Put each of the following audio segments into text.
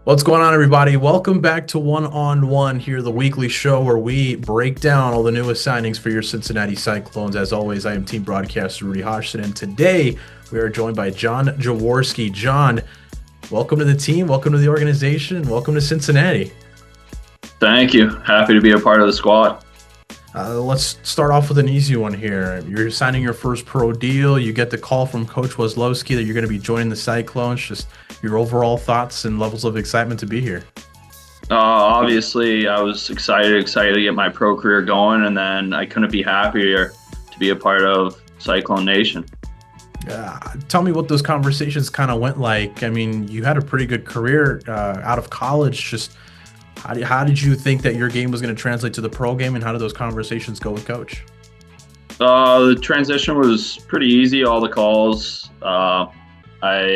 What's going on, everybody? Welcome back to One on One here, the weekly show where we break down all the newest signings for your Cincinnati Cyclones. As always, I am team broadcaster Rudy Hodgson, and today we are joined by John Jaworski. John, welcome to the team, welcome to the organization, and welcome to Cincinnati. Thank you. Happy to be a part of the squad. Let's start off with an easy one here. You're signing your first pro deal. You get the call from Coach Weslowski that you're going to be joining the Cyclones. Just your overall thoughts and levels of excitement to be here. Obviously, I was excited to get my pro career going, and then I couldn't be happier to be a part of Cyclone Nation. Tell me what those conversations kind of went like. I mean, you had a pretty good career out of college. Just how did you think that your game was going to translate to the pro game, and how did those conversations go with Coach? The transition was pretty easy. All the calls, I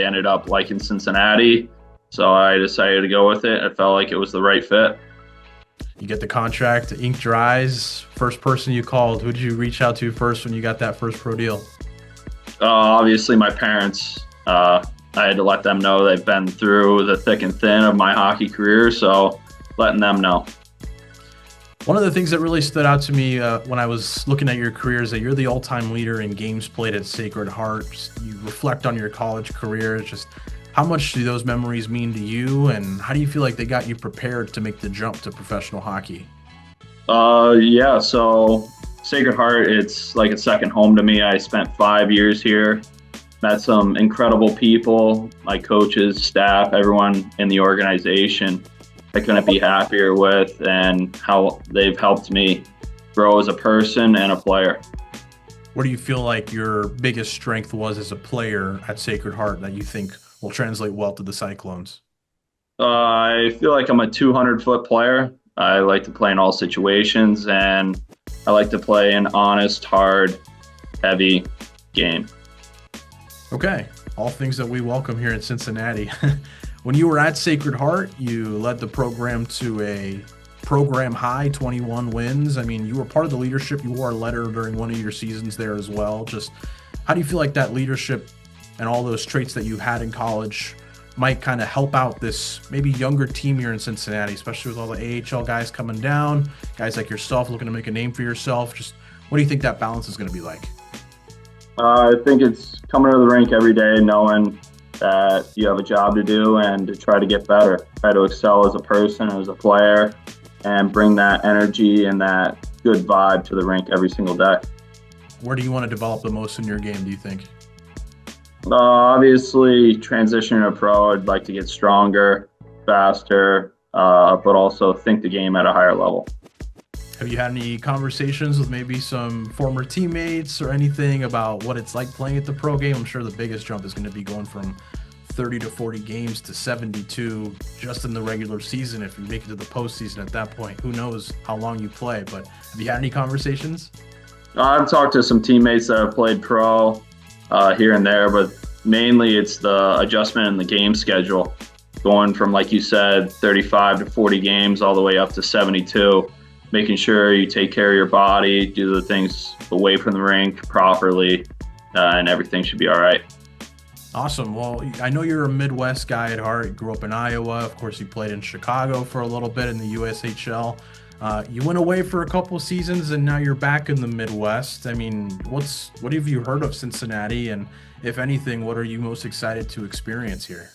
ended up liking Cincinnati, so I decided to go with it. I felt like it was the right fit. You get the contract, ink dries. First person you called, who did you reach out to first when you got that first pro deal? Obviously, my parents. I had to let them know they've been through the thick and thin of my hockey career, so letting them know. One of the things that really stood out to me when I was looking at your career is that you're the all-time leader in games played at Sacred Heart. You reflect on your college career. Just how much do those memories mean to you, and how do you feel like they got you prepared to make the jump to professional hockey? Yeah, so Sacred Heart, it's like a second home to me. I spent 5 years here, met some incredible people, my coaches, staff, everyone in the organization. I couldn't be happier with, and how they've helped me grow as a person and a player. What do you feel like your biggest strength was as a player at Sacred Heart that you think will translate well to the Cyclones? I feel like I'm a 200-foot player. I like to play in all situations, and I like to play an honest, hard, heavy game. Okay, all things that we welcome here in Cincinnati. When you were at Sacred Heart, you led the program to a program high 21 wins. I mean, you were part of the leadership. You wore a letter during one of your seasons there as well. Just how do you feel like that leadership and all those traits that you had in college might kind of help out this maybe younger team here in Cincinnati, especially with all the AHL guys coming down, guys like yourself looking to make a name for yourself? Just what do you think that balance is going to be like? I think it's coming to the rink every day knowing that you have a job to do and to try to get better, try to excel as a person, as a player, and bring that energy and that good vibe to the rink every single day. Where do you want to develop the most in your game, do you think? Obviously, transitioning to pro, I'd like to get stronger, faster, but also think the game at a higher level. Have you had any conversations with maybe some former teammates or anything about what it's like playing at the pro game? I'm sure the biggest jump is going to be going from 30 to 40 games to 72 just in the regular season. If you make it to the postseason at that point, who knows how long you play, but have you had any conversations? I've talked to some teammates that have played pro here and there, but mainly it's the adjustment in the game schedule, going from, like you said, 35 to 40 games all the way up to 72. Making sure you take care of your body, do the things away from the rink properly, and everything should be all right. Awesome. Well, I know you're a Midwest guy at heart. You grew up in Iowa. Of course, you played in Chicago for a little bit in the USHL. You went away for a couple seasons, and now you're back in the Midwest. I mean, what have you heard of Cincinnati? And if anything, what are you most excited to experience here?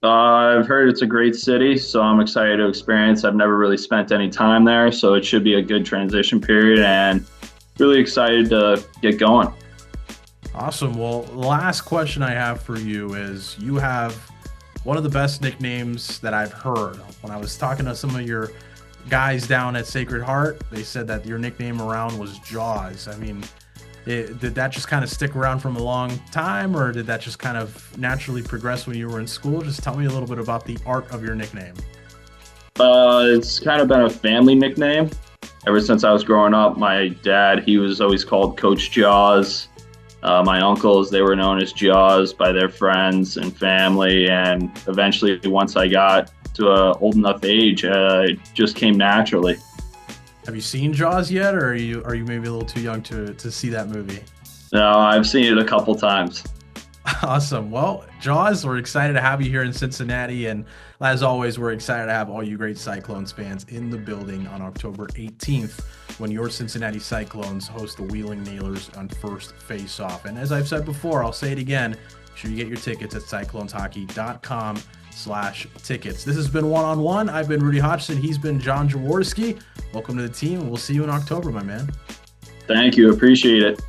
I've heard it's a great city, so I'm excited to experience. I've never really spent any time there, so it should be a good transition period, and really excited to get going. Awesome. Well, the last question I have for you is, you have one of the best nicknames that I've heard. When I was talking to some of your guys down at Sacred Heart, they said that your nickname around was Jaws. I mean, did that just kind of stick around from a long time, or did that just kind of naturally progress when you were in school? Just tell me a little bit about the art of your nickname. It's kind of been a family nickname. Ever since I was growing up, my dad, he was always called Coach Jaws. My uncles, they were known as Jaws by their friends and family. And eventually, once I got to an old enough age, it just came naturally. Have you seen Jaws yet, or are you maybe a little too young to see that movie? No, I've seen it a couple times. Awesome. Well, Jaws, we're excited to have you here in Cincinnati. And as always, we're excited to have all you great Cyclones fans in the building on October 18th when your Cincinnati Cyclones host the Wheeling Nailers on first face-off. And as I've said before, I'll say it again, make sure you get your tickets at cycloneshockey.com/tickets. This has been One on One. I've been Rudy Hodgson. He's been John Jaworski. Welcome to the team. We'll see you in October, my man. Thank you. Appreciate it.